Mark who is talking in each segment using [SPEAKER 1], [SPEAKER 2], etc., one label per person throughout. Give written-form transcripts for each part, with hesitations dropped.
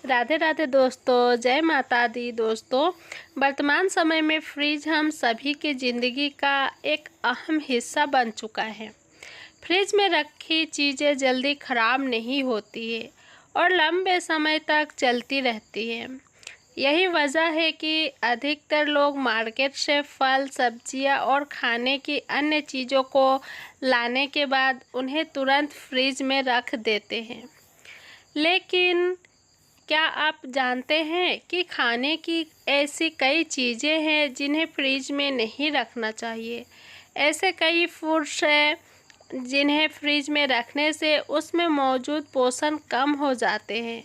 [SPEAKER 1] राधे राधे दोस्तों, जय माता दी। दोस्तों, वर्तमान समय में फ्रिज हम सभी की ज़िंदगी का एक अहम हिस्सा बन चुका है। फ्रिज में रखी चीज़ें जल्दी ख़राब नहीं होती है और लंबे समय तक चलती रहती है। यही वजह है कि अधिकतर लोग मार्केट से फल, सब्जियां और खाने की अन्य चीज़ों को लाने के बाद उन्हें तुरंत फ्रिज में रख देते हैं। लेकिन क्या आप जानते हैं कि खाने की ऐसी कई चीज़ें हैं जिन्हें फ्रिज में नहीं रखना चाहिए। ऐसे कई फूड्स हैं जिन्हें फ्रिज में रखने से उसमें मौजूद पोषण कम हो जाते हैं।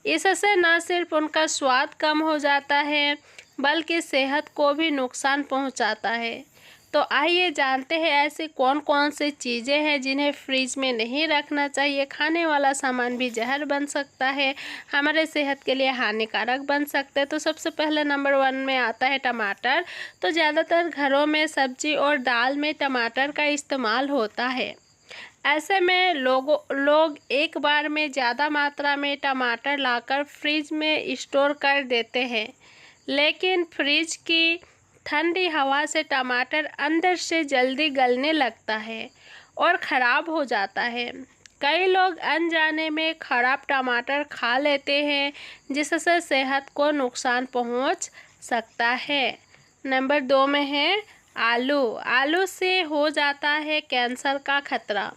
[SPEAKER 1] इससे न सिर्फ उनका स्वाद कम हो जाता है बल्कि सेहत को भी नुकसान पहुंचाता है। तो आइए जानते हैं ऐसी कौन कौन सी चीज़ें हैं जिन्हें फ्रिज में नहीं रखना चाहिए। खाने वाला सामान भी जहर बन सकता है, हमारे सेहत के लिए हानिकारक बन सकते हैं। तो सबसे पहले नंबर 1 में आता है टमाटर। तो ज़्यादातर घरों में सब्जी और दाल में टमाटर का इस्तेमाल होता है। ऐसे में लोग एक बार में ज़्यादा मात्रा में टमाटर लाकर फ्रिज में स्टोर कर देते हैं, लेकिन फ्रिज की ठंडी हवा से टमाटर अंदर से जल्दी गलने लगता है और ख़राब हो जाता है। कई लोग अनजाने में ख़राब टमाटर खा लेते हैं जिससे सेहत को नुकसान पहुंच सकता है। नंबर 2 में है आलू। आलू से हो जाता है कैंसर का खतरा।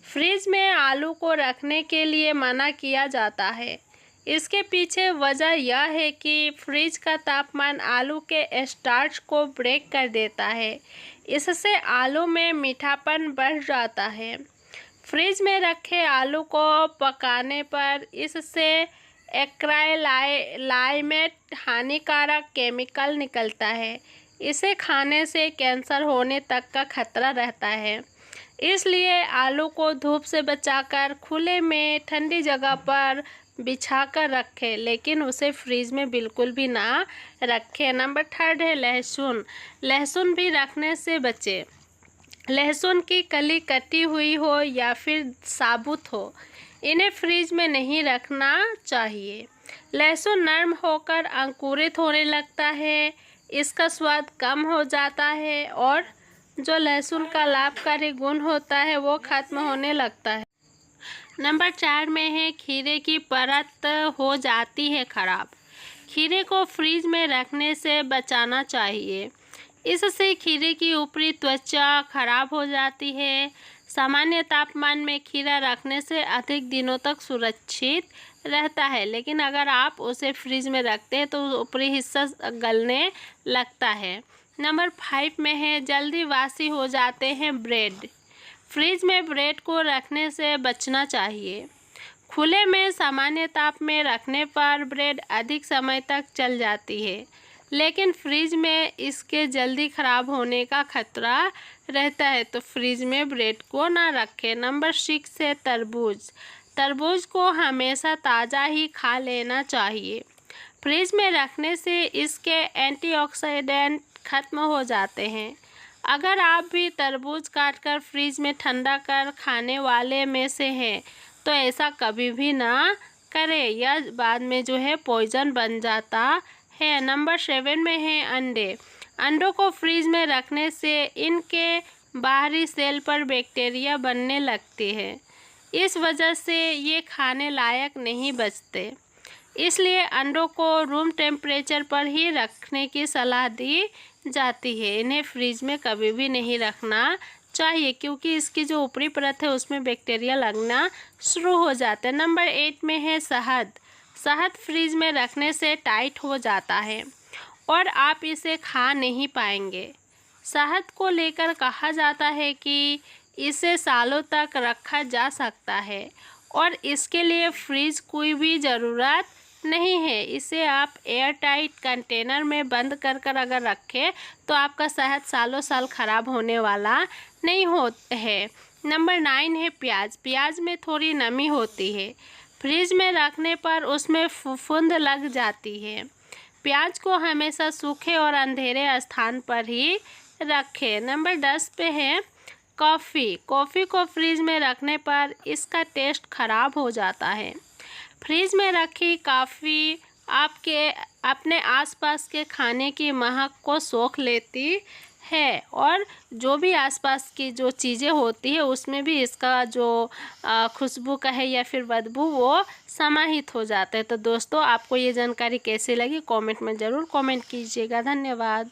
[SPEAKER 1] फ्रिज में आलू को रखने के लिए मना किया जाता है। इसके पीछे वजह यह है कि फ्रिज का तापमान आलू के स्टार्च को ब्रेक कर देता है। इससे आलू में मीठापन बढ़ जाता है। फ्रिज में रखे आलू को पकाने पर इससे एक्राइलाइमेट हानिकारक केमिकल निकलता है। इसे खाने से कैंसर होने तक का खतरा रहता है। इसलिए आलू को धूप से बचाकर खुले में ठंडी जगह पर बिछाकर रखें, लेकिन उसे फ्रिज में बिल्कुल भी ना रखें। नंबर 3 है लहसुन। लहसुन भी रखने से बचें। लहसुन की कली कटी हुई हो या फिर साबुत हो, इन्हें फ्रिज में नहीं रखना चाहिए। लहसुन नरम होकर अंकुरित होने लगता है, इसका स्वाद कम हो जाता है और जो लहसुन का लाभकारी गुण होता है वो खत्म होने लगता है। नंबर 4 में है खीरे की परत हो जाती है खराब। खीरे को फ्रिज में रखने से बचाना चाहिए। इससे खीरे की ऊपरी त्वचा खराब हो जाती है। सामान्य तापमान में खीरा रखने से अधिक दिनों तक सुरक्षित रहता है, लेकिन अगर आप उसे फ्रिज में रखते हैं तो ऊपरी हिस्सा गलने लगता है। नंबर 5 में है जल्दी वासी हो जाते हैं ब्रेड। फ्रिज में ब्रेड को रखने से बचना चाहिए। खुले में सामान्य ताप में रखने पर ब्रेड अधिक समय तक चल जाती है, लेकिन फ्रिज में इसके जल्दी ख़राब होने का खतरा रहता है, तो फ्रिज में ब्रेड को ना रखें। नंबर 6 है तरबूज। तरबूज को हमेशा ताज़ा ही खा लेना चाहिए। फ्रिज में रखने से इसके एंटीऑक्सीडेंट खत्म हो जाते हैं। अगर आप भी तरबूज काटकर फ्रिज में ठंडा कर खाने वाले में से हैं तो ऐसा कभी भी ना करें, यह बाद में जो है पॉइजन बन जाता है। नंबर 7 में है अंडे। अंडों को फ्रिज में रखने से इनके बाहरी सेल पर बैक्टीरिया बनने लगते हैं। इस वजह से ये खाने लायक नहीं बचते। इसलिए अंडों को रूम टेम्परेचर पर ही रखने की सलाह दी जाती है। इन्हें फ्रिज में कभी भी नहीं रखना चाहिए क्योंकि इसकी जो ऊपरी परत है उसमें बैक्टीरिया लगना शुरू हो जाता है। नंबर 8 में है शहद। शहद फ्रिज में रखने से टाइट हो जाता है और आप इसे खा नहीं पाएंगे। शहद को लेकर कहा जाता है कि इसे सालों तक रखा जा सकता है और इसके लिए फ्रिज कोई भी ज़रूरत नहीं है। इसे आप एयर टाइट कंटेनर में बंद कर अगर रखें तो आपका शहद सालों साल ख़राब होने वाला नहीं है। नंबर 9 है प्याज। प्याज में थोड़ी नमी होती है। फ्रिज में रखने पर उसमें फफूंद लग जाती है। प्याज को हमेशा सूखे और अंधेरे स्थान पर ही रखें। नंबर 10 पे है कॉफ़ी। कॉफ़ी को फ्रिज में रखने पर इसका टेस्ट खराब हो जाता है। फ्रिज में रखी कॉफ़ी आपके अपने आसपास के खाने की महक को सोख लेती है और जो भी आसपास की जो चीज़ें होती है उसमें भी इसका जो खुशबू का है या फिर बदबू वो समाहित हो जाता है। तो दोस्तों, आपको ये जानकारी कैसी लगी कमेंट में ज़रूर कमेंट कीजिएगा। धन्यवाद।